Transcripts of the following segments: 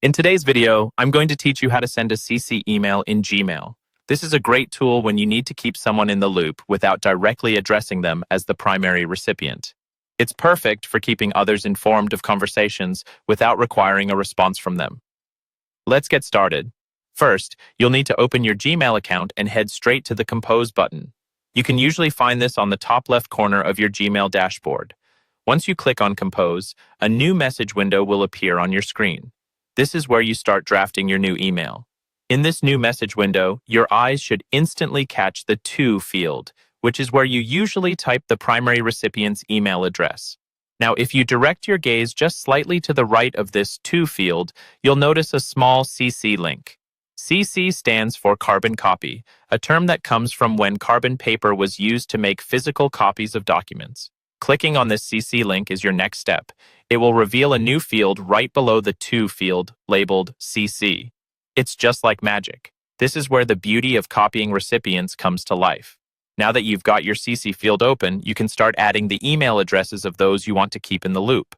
In today's video, I'm going to teach you how to send a CC email in Gmail. This is a great tool when you need to keep someone in the loop without directly addressing them as the primary recipient. It's perfect for keeping others informed of conversations without requiring a response from them. Let's get started. First, you'll need to open your Gmail account and head straight to the Compose button. You can usually find this on the top left corner of your Gmail dashboard. Once you click on Compose, a new message window will appear on your screen. This is where you start drafting your new email. In this new message window, your eyes should instantly catch the To field, which is where you usually type the primary recipient's email address. Now, if you direct your gaze just slightly to the right of this To field, you'll notice a small CC link. CC stands for carbon copy, a term that comes from when carbon paper was used to make physical copies of documents. Clicking on this CC link is your next step. It will reveal a new field right below the To field labeled CC. It's just like magic. This is where the beauty of copying recipients comes to life. Now that you've got your CC field open, you can start adding the email addresses of those you want to keep in the loop.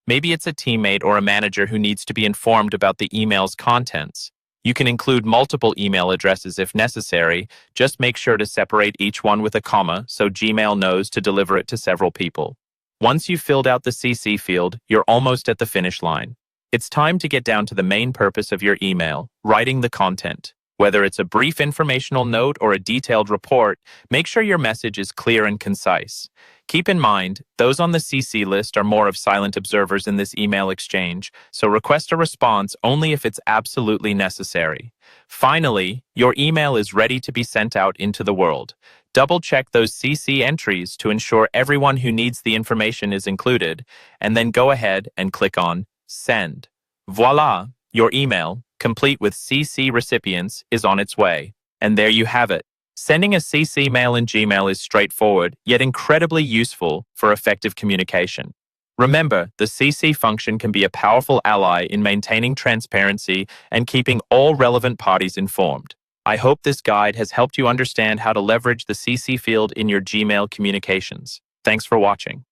Maybe it's a teammate or a manager who needs to be informed about the email's contents. You can include multiple email addresses if necessary. Just make sure to separate each one with a comma so Gmail knows to deliver it to several people. Once you've filled out the CC field, you're almost at the finish line. It's time to get down to the main purpose of your email, writing the content. Whether it's a brief informational note or a detailed report, make sure your message is clear and concise. Keep in mind, those on the CC list are more of silent observers in this email exchange, so request a response only if it's absolutely necessary. Finally, your email is ready to be sent out into the world. Double-check those CC entries to ensure everyone who needs the information is included, and then go ahead and click on Send. Voila! Your email, complete with CC recipients, is on its way. And there you have it. Sending a CC mail in Gmail is straightforward, yet incredibly useful for effective communication. Remember, the CC function can be a powerful ally in maintaining transparency and keeping all relevant parties informed. I hope this guide has helped you understand how to leverage the CC field in your Gmail communications. Thanks for watching.